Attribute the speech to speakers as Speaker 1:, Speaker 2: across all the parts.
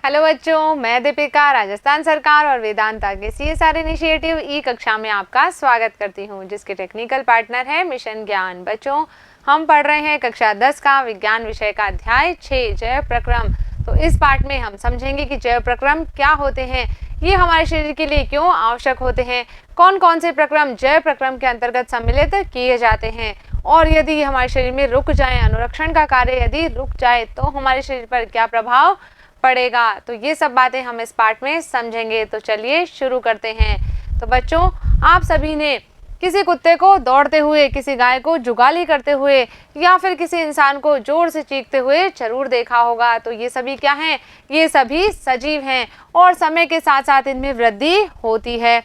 Speaker 1: Hello बच्चों, मैं दीपिका राजस्थान सरकार और वेदांता के CSR इनिशिएटिव ई कक्षा में आपका स्वागत करती हूं, जिसके टेक्निकल पार्टनर है मिशन ज्ञान। बच्चों, हम पढ़ रहे हैं कक्षा 10 का विज्ञान विषय का अध्याय 6 जैव प्रक्रम। तो इस पाठ में हम समझेंगे कि जैव प्रक्रम क्या होते हैं, ये हमारे शरीर के लिए क्यों आवश्यक होते हैं, कौन कौन से प्रक्रम जैव प्रक्रम के अंतर्गत सम्मिलित किए जाते हैं, और यदि ये हमारे शरीर में रुक जाए, अनुरक्षण का कार्य यदि रुक जाए तो हमारे शरीर पर क्या प्रभाव पड़ेगा। तो ये सब बातें हम इस पाठ में समझेंगे। तो चलिए शुरू करते हैं। तो बच्चों, आप सभी ने किसी कुत्ते को दौड़ते हुए, किसी गाय को जुगाली करते हुए या फिर किसी इंसान को जोर से चीखते हुए जरूर देखा होगा। तो ये सभी क्या हैं? ये सभी सजीव हैं और समय के साथ साथ इनमें वृद्धि होती है।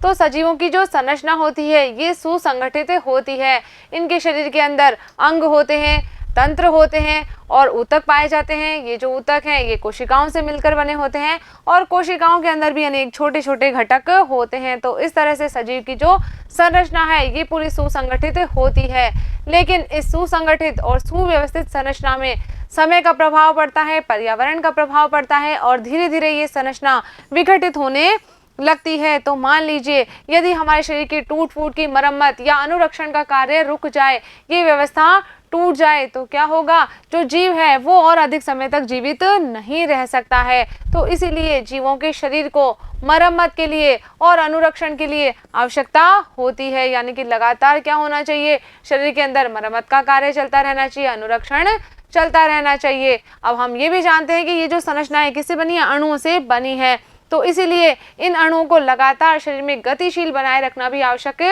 Speaker 1: तो सजीवों की जो संरचना होती है ये सुसंगठित होती है। इनके शरीर के अंदर अंग होते हैं, तंत्र होते हैं और ऊतक पाए जाते हैं। ये जो ऊतक हैं ये कोशिकाओं से मिलकर बने होते हैं और कोशिकाओं के अंदर भी अनेक छोटे छोटे घटक होते हैं। तो इस तरह से सजीव की जो संरचना है ये पूरी सुसंगठित होती है। लेकिन इस सुसंगठित और सुव्यवस्थित संरचना में समय का प्रभाव पड़ता है, पर्यावरण का प्रभाव पड़ता है और धीरे धीरे ये संरचना विघटित होने लगती है। तो मान लीजिए यदि हमारे शरीर की टूट फूट की मरम्मत या अनुरक्षण का कार्य रुक जाए, ये व्यवस्था टूट जाए, तो क्या होगा? जो जीव है वो और अधिक समय तक जीवित नहीं रह सकता है। तो इसीलिए जीवों के शरीर को मरम्मत के लिए और अनुरक्षण के लिए आवश्यकता होती है, यानी कि लगातार क्या होना चाहिए? शरीर के अंदर मरम्मत का कार्य चलता रहना चाहिए, अनुरक्षण चलता रहना चाहिए। अब हम ये भी जानते हैं कि ये जो संरचना है किससे बनी है? अणुओं से बनी है। तो इसीलिए इन अणुओं को लगातार शरीर में गतिशील बनाए रखना भी आवश्यक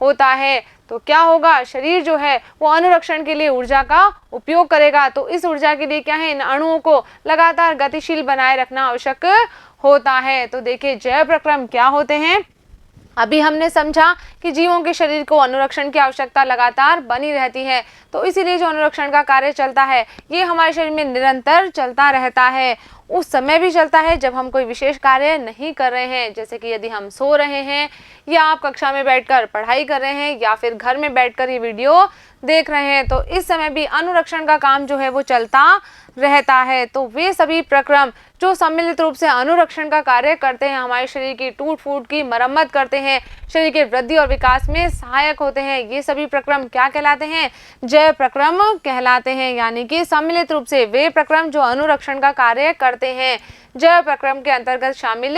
Speaker 1: होता है। तो क्या होगा? शरीर जो है वो अनुरक्षण के लिए ऊर्जा का उपयोग करेगा। तो इस ऊर्जा के लिए क्या है? इन अणुओं को लगातार गतिशील बनाए रखना आवश्यक होता है। तो देखिए जैव प्रक्रम क्या होते हैं। अभी हमने समझा कि जीवों के शरीर को अनुरक्षण की आवश्यकता लगातार बनी रहती है। तो इसीलिए जो अनुरक्षण का कार्य चलता है ये हमारे शरीर में निरंतर चलता रहता है। उस समय भी चलता है जब हम कोई विशेष कार्य नहीं कर रहे हैं, जैसे कि यदि हम सो रहे हैं या आप कक्षा में बैठकर पढ़ाई कर रहे हैं या फिर घर में बैठकर ये वीडियो देख रहे हैं, तो इस समय भी अनुरक्षण का काम जो है वो चलता रहता है। तो वे सभी प्रक्रम जो सम्मिलित रूप से अनुरक्षण का कार्य करते हैं, हमारे शरीर की टूट फूट की मरम्मत करते हैं, शरीर के वृद्धि और विकास में सहायक होते हैं, ये सभी प्रक्रम क्या कहलाते हैं? जैव प्रक्रम कहलाते हैं। यानी कि सम्मिलित रूप से वे प्रक्रम जो अनुरक्षण का कार्य करते हैं जैव प्रक्रम के अंतर्गत शामिल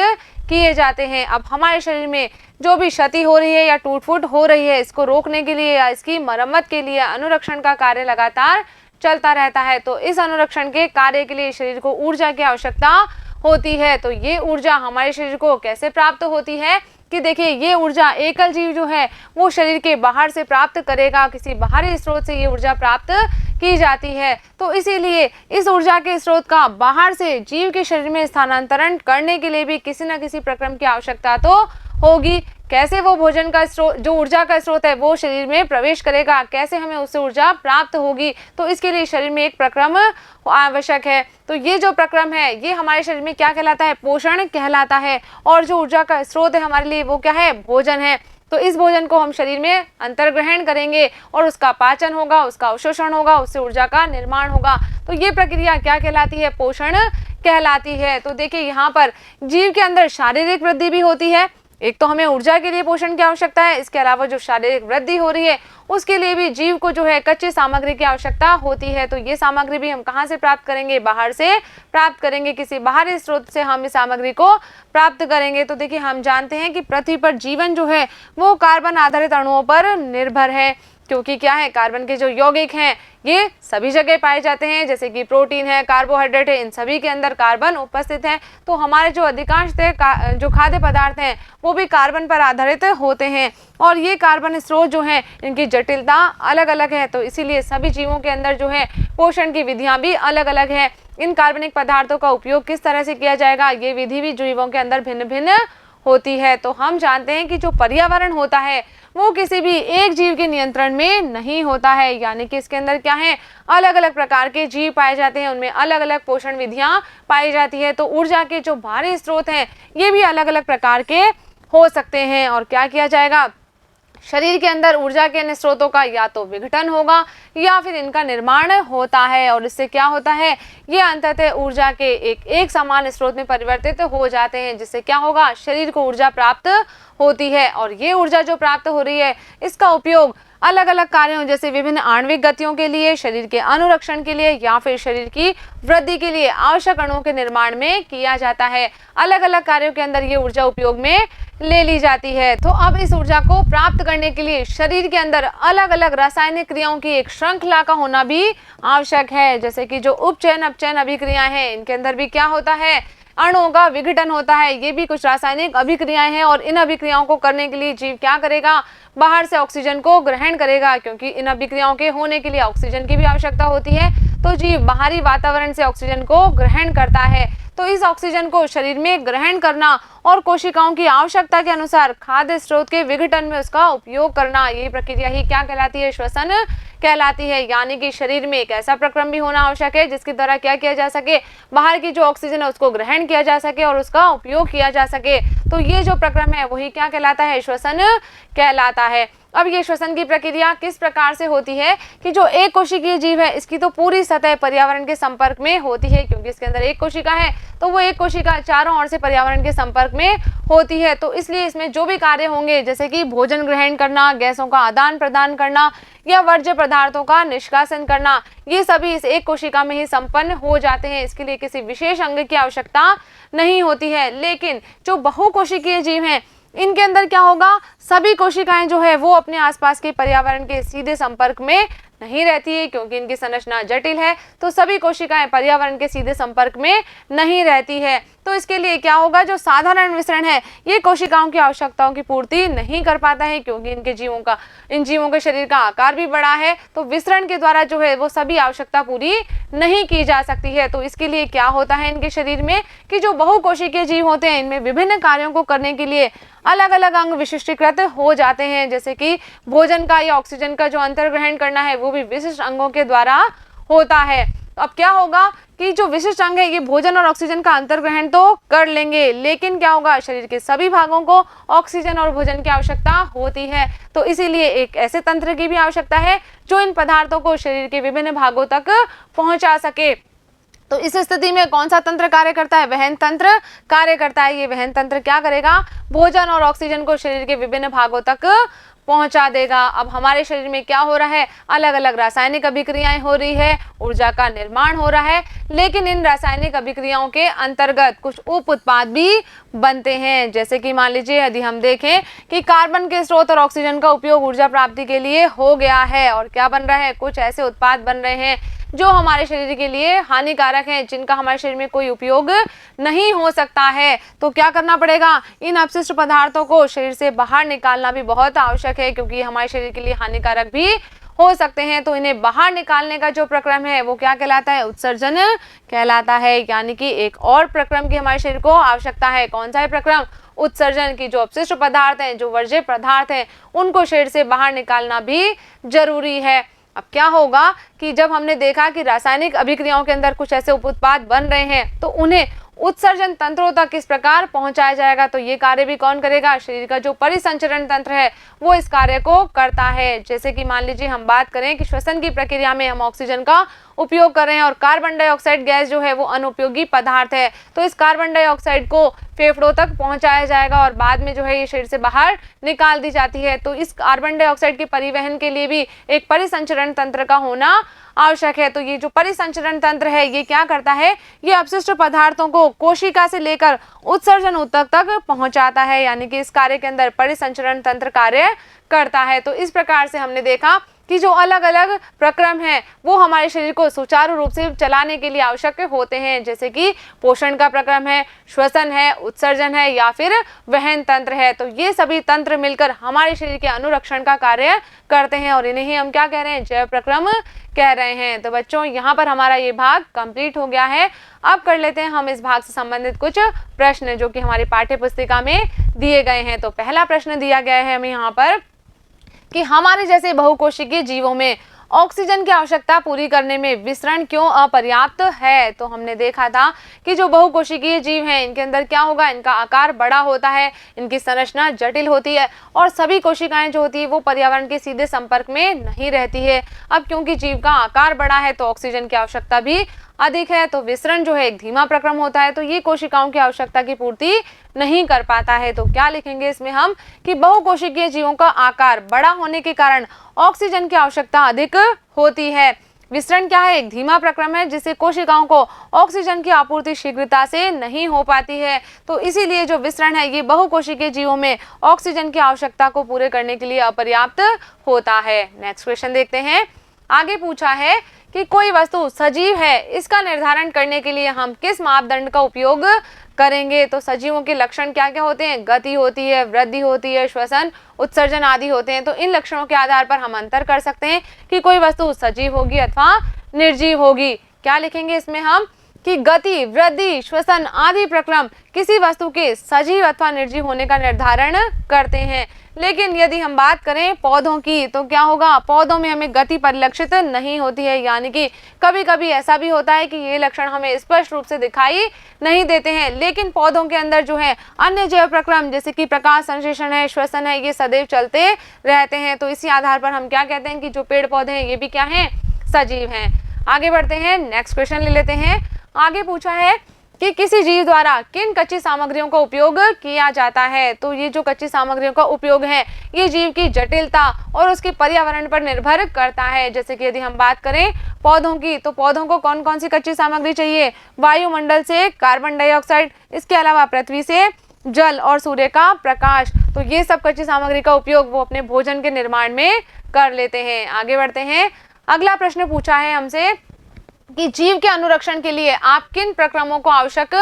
Speaker 1: किए जाते हैं। अब हमारे शरीर में जो भी क्षति हो रही है या टूट फूट हो रही है, इसको रोकने के लिए या इसकी मरम्मत के लिए अनुरक्षण का कार्य लगातार चलता रहता है। तो इस अनुरक्षण के कार्य के लिए शरीर को ऊर्जा की आवश्यकता होती है। तो ये ऊर्जा हमारे शरीर को कैसे प्राप्त होती है कि देखिए ये ऊर्जा एकल जीव जो है वो शरीर के बाहर से प्राप्त करेगा, किसी बाहरी स्रोत से ये ऊर्जा प्राप्त की जाती है। तो इसीलिए इस ऊर्जा के स्रोत का बाहर से जीव के शरीर में स्थानांतरण करने के लिए भी किसी न किसी प्रक्रम की आवश्यकता तो होगी। कैसे वो भोजन का स्रोत, जो ऊर्जा का स्रोत है वो शरीर में प्रवेश करेगा, कैसे हमें उससे ऊर्जा प्राप्त होगी, तो इसके लिए शरीर में एक प्रक्रम आवश्यक है। तो ये जो प्रक्रम है ये हमारे शरीर में क्या कहलाता है? पोषण कहलाता है। और जो ऊर्जा का स्रोत है हमारे लिए वो क्या है? भोजन है। तो इस भोजन को हम शरीर में अंतर्ग्रहण करेंगे और उसका पाचन होगा, उसका अवशोषण होगा, उससे ऊर्जा का निर्माण होगा। तो ये प्रक्रिया क्या कहलाती है? पोषण कहलाती है। तो देखिए यहाँ पर जीव के अंदर शारीरिक वृद्धि भी होती है। एक तो हमें ऊर्जा के लिए पोषण की आवश्यकता है, इसके अलावा जो शारीरिक वृद्धि हो रही है उसके लिए भी जीव को जो है कच्ची सामग्री की आवश्यकता होती है। तो ये सामग्री भी हम कहाँ से प्राप्त करेंगे? बाहर से प्राप्त करेंगे, किसी बाहरी स्रोत से हम इस सामग्री को प्राप्त करेंगे। तो देखिए हम जानते हैं कि पृथ्वी पर जीवन जो है वो कार्बन आधारित अणुओं पर निर्भर है, क्योंकि क्या है? कार्बन के जो यौगिक हैं ये सभी जगह पाए जाते हैं, जैसे कि प्रोटीन है, कार्बोहाइड्रेट है, इन सभी के अंदर कार्बन उपस्थित है। तो हमारे जो अधिकांश जो खाद्य पदार्थ हैं वो भी कार्बन पर आधारित होते हैं और ये कार्बन स्रोत जो है इनकी जटिलता अलग अलग है। तो इसीलिए सभी जीवों के अंदर जो है पोषण की विधियां भी अलग अलग है। इन कार्बनिक पदार्थों का उपयोग किस तरह से किया जाएगा ये विधि भी जीवों के अंदर भिन्न भिन्न होती है। तो हम जानते हैं कि जो पर्यावरण होता है वो किसी भी एक जीव के नियंत्रण में नहीं होता है, यानी कि इसके अंदर क्या है? अलग अलग प्रकार के जीव पाए जाते हैं, उनमें अलग अलग पोषण विधियां पाई जाती है। तो ऊर्जा के जो बाहरी स्रोत हैं ये भी अलग अलग प्रकार के हो सकते हैं। और क्या किया जाएगा? शरीर के अंदर ऊर्जा के इन स्रोतों का या तो विघटन होगा या फिर इनका निर्माण होता है, और इससे क्या होता है, ये अंततः ऊर्जा के एक समान स्रोत में परिवर्तित हो जाते हैं, जिससे क्या होगा, शरीर को ऊर्जा प्राप्त होती है। और ये ऊर्जा जो प्राप्त हो रही है, इसका उपयोग अलग अलग कार्यों जैसे विभिन्न आणविक गतियों के लिए, शरीर के अनुरक्षण के लिए या फिर शरीर की वृद्धि के लिए आवश्यक अणुओं के निर्माण में किया जाता है। अलग अलग कार्यों के अंदर ये ऊर्जा उपयोग में ले ली जाती है। तो अब इस ऊर्जा को प्राप्त करने के लिए शरीर के अंदर अलग अलग रासायनिक क्रियाओं की एक श्रृंखला का होना भी आवश्यक है, जैसे कि जो उपचयन अपचयन अभिक्रियाएं हैं, इनके अंदर भी क्या होता है, अणुओं का विघटन होता है। ये भी कुछ रासायनिक अभिक्रियाएं हैं, और इन अभिक्रियाओं को करने के लिए जीव क्या करेगा, बाहर से ऑक्सीजन को ग्रहण करेगा, क्योंकि इन अभिक्रियाओं के होने के लिए ऑक्सीजन की भी आवश्यकता होती है। तो जीव बाहरी वातावरण से ऑक्सीजन को ग्रहण करता है। तो इस ऑक्सीजन को शरीर में ग्रहण करना और कोशिकाओं की आवश्यकता के अनुसार खाद्य स्रोत के विघटन में उसका उपयोग करना, ये प्रक्रिया ही क्या कहलाती है, श्वसन कहलाती है। यानी कि शरीर में एक ऐसा प्रक्रम भी होना आवश्यक है जिसके द्वारा क्या किया जा सके, बाहर की जो ऑक्सीजन है उसको ग्रहण किया जा सके और उसका उपयोग किया जा सके। तो ये जो प्रक्रम है वही क्या कहलाता है, श्वसन कहलाता है। अब ये श्वसन की प्रक्रिया किस प्रकार से होती है कि जो एक कोशिकीय जीव है, इसकी तो पूरी सतह पर्यावरण के संपर्क में होती है, क्योंकि इसके अंदर एक कोशिका है, तो वो एक कोशिका चारों ओर से पर्यावरण के संपर्क में होती है। तो इसलिए इसमें जो भी कार्य होंगे, जैसे कि भोजन ग्रहण करना, गैसों का आदान प्रदान करना या वर्ज्य पदार्थों का निष्कासन करना, ये सभी इस एक कोशिका में ही संपन्न हो जाते हैं। इसके लिए किसी विशेष अंग की आवश्यकता नहीं होती है। लेकिन जो बहुकोशिकीय जीव हैं, इनके अंदर क्या होगा, सभी कोशिकाएं जो है वो अपने आसपास के पर्यावरण के सीधे संपर्क में नहीं रहती है, क्योंकि इनकी संरचना जटिल है। तो सभी कोशिकाएं पर्यावरण के सीधे संपर्क में नहीं रहती है। तो इसके लिए क्या होगा, जो साधारण विसरण है ये कोशिकाओं की आवश्यकताओं की पूर्ति नहीं कर पाता है, क्योंकि इन जीवों के शरीर का आकार भी बड़ा है। तो विसरण के द्वारा जो है वो सभी आवश्यकता पूरी नहीं की जा सकती है। तो इसके लिए क्या होता है इनके शरीर में कि जो बहुकोशिकीय जीव होते हैं, इनमें विभिन्न कार्यों को करने के लिए अलग अलग अंग विशिष्टीकृत हो जाते हैं, जैसे कि भोजन का या ऑक्सीजन का जो अंतर्ग्रहण करना है वो भी विशिष्ट अंगों के द्वारा होता है। अब क्या होगा कि जो विशिष्ट अंग है ये भोजन और ऑक्सीजन का अंतर्ग्रहण तो कर लेंगे, लेकिन क्या होगा, शरीर के सभी भागों को ऑक्सीजन और भोजन की आवश्यकता होती है। तो इसीलिए एक ऐसे तंत्र की भी आवश्यकता है जो इन पदार्थों को शरीर के विभिन्न भागों तक पहुंचा सके। तो इस स्थिति में कौन सा तंत्र कार्य करता है, वहन तंत्र कार्य करता है। ये वहन तंत्र क्या करेगा, भोजन और ऑक्सीजन को शरीर के विभिन्न भागों तक पहुंचा देगा। अब हमारे शरीर में क्या हो रहा है, अलग अलग रासायनिक अभिक्रियाएं हो रही है, ऊर्जा का निर्माण हो रहा है, लेकिन इन रासायनिक अभिक्रियाओं के अंतर्गत कुछ उप उत्पाद भी बनते हैं। जैसे कि मान लीजिए यदि हम देखें कि कार्बन के स्रोत और ऑक्सीजन का उपयोग ऊर्जा प्राप्ति के लिए हो गया है, और क्या बन रहा है, कुछ ऐसे उत्पाद बन रहे हैं जो हमारे शरीर के लिए हानिकारक हैं, जिनका हमारे शरीर में कोई उपयोग नहीं हो सकता है। तो क्या करना पड़ेगा, इन अपशिष्ट पदार्थों को शरीर से बाहर निकालना भी बहुत आवश्यक है, क्योंकि हमारे शरीर के लिए हानिकारक भी हो सकते हैं। तो इन्हें बाहर निकालने का जो प्रक्रम है वो क्या कहलाता है, उत्सर्जन कहलाता है। यानी कि एक और प्रक्रम की हमारे शरीर को आवश्यकता है। कौन सा है प्रक्रम, उत्सर्जन की। जो अपशिष्ट पदार्थ हैं, जो वर्ज्य पदार्थ हैं, उनको शरीर से बाहर निकालना भी जरूरी है। अब क्या होगा कि जब हमने देखा कि रासायनिक अभिक्रियाओं के अंदर कुछ ऐसे उप उत्पाद बन रहे हैं, तो उन्हें उत्सर्जन तंत्रों तक किस प्रकार पहुंचाया जाएगा, तो ये कार्य भी कौन करेगा, शरीर का जो परिसंचरण तंत्र है वो इस कार्य को करता है। जैसे कि मान लीजिए हम बात करें कि श्वसन की प्रक्रिया में हम ऑक्सीजन का उपयोग कर रहे हैं और कार्बन डाइऑक्साइड गैस जो है वो अनुपयोगी पदार्थ है, तो इस कार्बन डाइऑक्साइड को फेफड़ों तक पहुंचाया जाएगा और बाद में जो है ये शरीर से बाहर निकाल दी जाती है। तो इस कार्बन डाइऑक्साइड के परिवहन के लिए भी एक परिसंचरण तंत्र का होना आवश्यक है। तो ये जो परिसंचरण तंत्र है ये क्या करता है, ये अपशिष्ट पदार्थों को कोशिका से लेकर उत्सर्जन ऊतक तक पहुंचाता है, यानी कि इस कार्य के अंदर परिसंचरण तंत्र कार्य करता है। तो इस प्रकार से हमने देखा कि जो अलग अलग प्रक्रम हैं वो हमारे शरीर को सुचारू रूप से चलाने के लिए आवश्यक होते हैं, जैसे कि पोषण का प्रक्रम है, श्वसन है, उत्सर्जन है या फिर वहन तंत्र है। तो ये सभी तंत्र मिलकर हमारे शरीर के अनुरक्षण का कार्य करते हैं और इन्हें ही हम क्या कह रहे हैं, जैव प्रक्रम कह रहे हैं। तो बच्चों यहाँ पर हमारा ये भाग कंप्लीट हो गया है। अब कर लेते हैं हम इस भाग से संबंधित कुछ प्रश्न जो कि हमारी पाठ्य पुस्तिका में दिए गए हैं। तो पहला प्रश्न दिया गया है हमें यहाँ पर कि हमारे जैसे बहुकोशिकीय जीवों में ऑक्सीजन की आवश्यकता पूरी करने में विसरण क्यों अपर्याप्त है? तो हमने देखा था कि जो बहुकोशिकीय जीव हैं इनके अंदर क्या होगा, इनका आकार बड़ा होता है, इनकी संरचना जटिल होती है और सभी कोशिकाएं जो होती है वो पर्यावरण के सीधे संपर्क में नहीं रहती है। अब क्योंकि जीव का आकार बड़ा है तो ऑक्सीजन की आवश्यकता भी अधिक है, तो विसरण जो है एक धीमा प्रक्रम होता है, तो ये कोशिकाओं की आवश्यकता की पूर्ति नहीं कर पाता है। तो क्या लिखेंगे इसमें हम कि बहुकोशिकीय जीवों का आकार बड़ा होने के कारण ऑक्सीजन की आवश्यकता अधिक होती है। विसरण क्या है, एक धीमा प्रक्रम है जिससे कोशिकाओं को ऑक्सीजन की आपूर्ति शीघ्रता से नहीं हो पाती है, तो इसीलिए जो विसरण है ये बहुकोशिकीय जीवों में ऑक्सीजन की आवश्यकता को पूरे करने के लिए अपर्याप्त होता है। नेक्स्ट क्वेश्चन देखते हैं। आगे पूछा है कि कोई वस्तु सजीव है, इसका निर्धारण करने के लिए हम किस मापदंड का उपयोग करेंगे? तो सजीवों के लक्षण क्या क्या होते हैं? गति होती है, वृद्धि होती है, श्वसन, उत्सर्जन आदि होते हैं। तो इन लक्षणों के आधार पर हम अंतर कर सकते हैं कि कोई वस्तु सजीव होगी अथवा निर्जीव होगी। क्या लिखेंगे इसमें हम कि गति, वृद्धि, श्वसन आदि प्रक्रम किसी वस्तु के सजीव अथवा निर्जीव होने का निर्धारण करते हैं। लेकिन यदि हम बात करें पौधों की तो क्या होगा, पौधों में हमें गति परिलक्षित नहीं होती है, यानी कि कभी कभी ऐसा भी होता है कि ये लक्षण हमें स्पष्ट रूप से दिखाई नहीं देते हैं, लेकिन पौधों के अंदर जो है अन्य जैव प्रक्रम जैसे कि प्रकाश संश्लेषण है, श्वसन है, ये सदैव चलते रहते हैं। तो इसी आधार पर हम क्या कहते हैं कि जो पेड़ पौधे हैं ये भी क्या हैं, सजीव हैं। आगे बढ़ते हैं, नेक्स्ट क्वेश्चन ले लेते हैं। आगे पूछा है कि किसी जीव द्वारा किन कच्ची सामग्रियों का उपयोग किया जाता है? तो ये जो कच्ची सामग्रियों का उपयोग है ये जीव की जटिलता और उसके पर्यावरण पर निर्भर करता है। जैसे कि यदि हम बात करें पौधों की तो पौधों को कौन कौन सी कच्ची सामग्री चाहिए? वायुमंडल से कार्बन डाइऑक्साइड, इसके अलावा पृथ्वी से जल और सूर्य का प्रकाश। तो ये सब कच्ची सामग्री का उपयोग वो अपने भोजन के निर्माण में कर लेते हैं। आगे बढ़ते हैं। अगला प्रश्न पूछा है हमसे कि जीव के अनुरक्षण के लिए आप किन प्रक्रमों को आवश्यक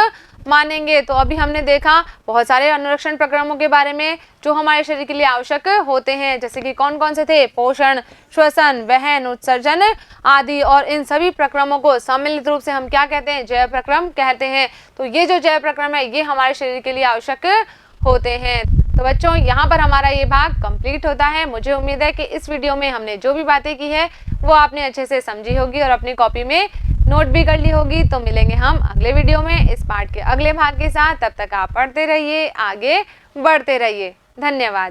Speaker 1: मानेंगे? तो अभी हमने देखा बहुत सारे अनुरक्षण प्रक्रमों के बारे में जो हमारे शरीर के लिए आवश्यक होते हैं, जैसे कि कौन कौन से थे? पोषण, श्वसन, वहन, उत्सर्जन आदि। और इन सभी प्रक्रमों को सम्मिलित रूप से हम क्या कहते हैं? जैव प्रक्रम कहते हैं। तो ये जो जैव प्रक्रम है ये हमारे शरीर के लिए आवश्यक होते हैं। तो बच्चों यहाँ पर हमारा ये भाग कंप्लीट होता है। मुझे उम्मीद है कि इस वीडियो में हमने जो भी बातें की है वो आपने अच्छे से समझी होगी और अपनी कॉपी में नोट भी कर ली होगी। तो मिलेंगे हम अगले वीडियो में इस पार्ट के अगले भाग के साथ। तब तक आप पढ़ते रहिए, आगे बढ़ते रहिए। धन्यवाद।